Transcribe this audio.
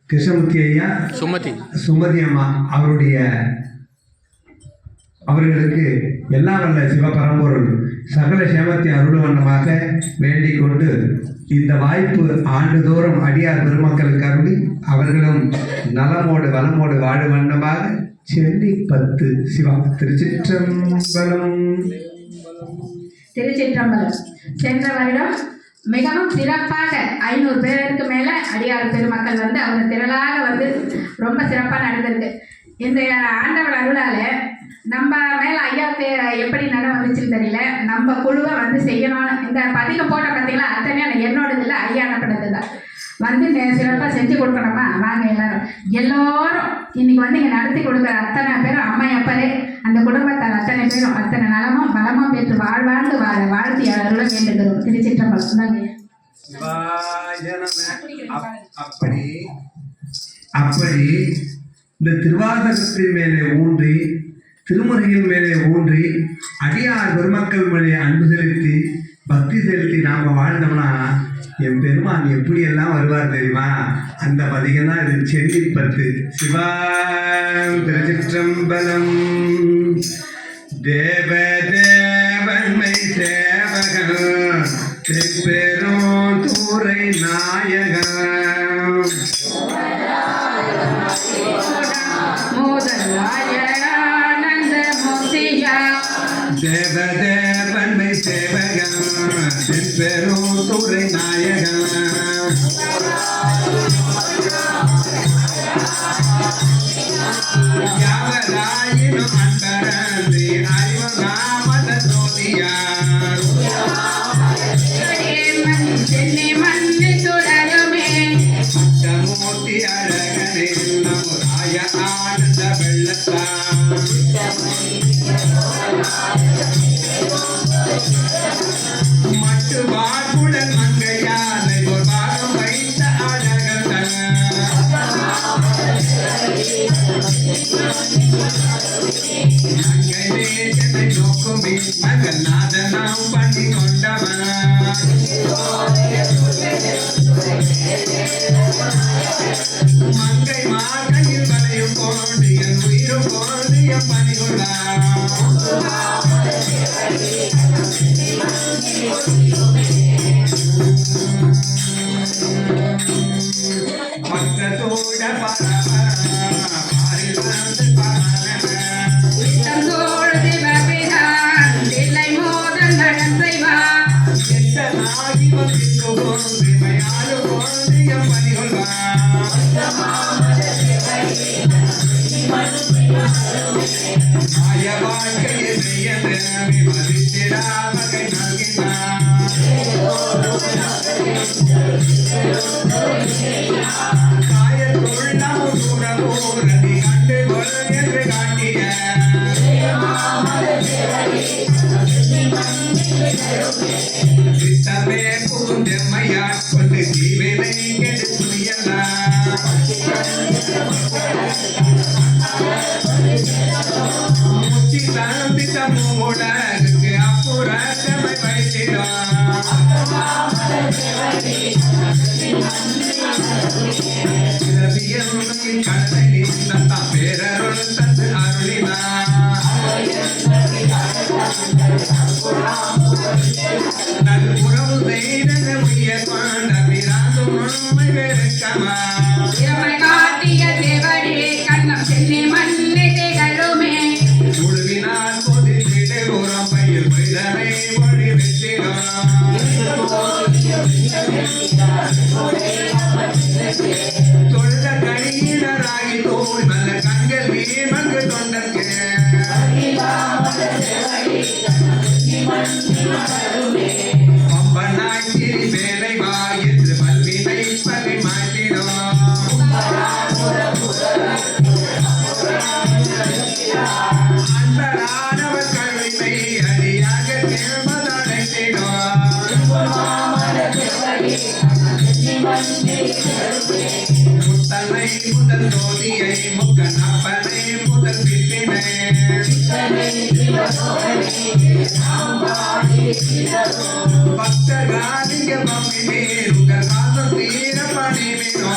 கிருஷ்ணமூர்த்தி ஐயா, சுமதி அம்மா அவர்களுக்கு எல்லாம் வல்ல சிவபரம்பொருள் சகல சேமத்தை அருள்வண்ணமாக வேண்டிக் கொண்டு இந்த வாய்ப்பு ஆண்டுதோறும் அடியார் பெருமக்களுக்கு அருளி அவர்களும் நலமோடு வளமோடு வாழும் வண்ணமாக சென்னை 10 சிவா. திருச்சிற்றம்பலம். சென்ற வருடம் மிகவும் சிறப்பாக 500 பேருக்கு மேல அடியார் பெருமக்கள் வந்து அவங்க திரளாக வந்து ரொம்ப சிறப்பாக நடந்திருக்கு. இந்த ஆண்டவர் அருளால நம்ம மேல ஐயாவுக்கு எப்படி நட வந்துச்சுன்னு தெரியல, நம்ம குழுவை வந்து செய்யணும். இந்த பதிகம் போட்ட பார்த்தீங்களா, அத்தனையும் என்னோடது இல்லை, ஐயா அனுப்பினது தான். வந்து சிறப்பாக செஞ்சு கொடுக்கணுமா, வாங்க எல்லோரும் இன்னைக்கு வந்து இங்கே நடத்தி கொடுக்குற அத்தனை பேரும் அம்மா அப்பரே அந்த குடும்பத்தால் அத்தனை பேரும் அத்தனை நலமும் பலமும் பெற்று வாழ்வாழ்ந்து வாழ்த்தி அருள வேண்டுகிறோம். திருச்சிற்றம்பலம் தாங்க. அப்படி இந்த திருவாசகத்தின் மேலே ஊன்றி திருமுறையின் மேலே ஊன்றி அடியார் பெருமக்கள் மேலே அன்பு செலுத்தி பக்தி செலுத்தி நாம வாழ்ந்தோம்னா என் பெருமான் எப்படி எல்லாம் வருவார் தெரியுமா? அந்த பதிகம் தான் இது. சென்னை 10 சிவா. திருச்சிற்றம்பலம். தேவ தேவன்மை சேவகன் திருப்பெரும் தூரை நாயகன் தேவதேவன்மை சேவகன் திருப்பெரும் துறை நாயகன் யாவராயினும் அன்பரன்றி அறிவகாமத சோதியார் மூர்த்தி அழகனில் நம்முராய ஆனந்த வெள்ளத்தான் மட்டு வாழ்வுடன் மங்கையானை ஒரு பாகம் வைத்த அழகன் மங்கை நேசனை நோக்கும் மகநாதனாம் பண்ணி கொண்டவன் மங்கை மார்கையில் வளையும் போண்டு என் உயிரும் போண்டு என் பணிகொண்டான் பக்கத்தோட கொண்டு ஜீவனை முத்தி தந்தித்த மூடனுக்கு அப்புறமை வைத்திடும் கடலை நின்ற பேரருள் தந்து அருளினார் நல்புறவு செய்த உயர் கொண்ட பிராந்து உண்மை வெறுக்கமா காட்டிய தேவரே கண்ணம் சென்னை மண்ணை திகழுமே முழுவினால் பொதித்திட்டு உரம்பையில் வைதனை மொழி வெற்றிடும் தொழுத கணியினராகி தோல் நல்ல கண்கள் வீமங்கு தொண்டற்கு பம்பனாக்கி வேலை வா என்று பல்வினை பகை மாற்றிடும் முத்தனை முதல் ஜோதியை முக்கனப்பனை முதல் வித்தினை பக்தகாலிய மம்மினே உங்கள் பாச தீர பணிவினோ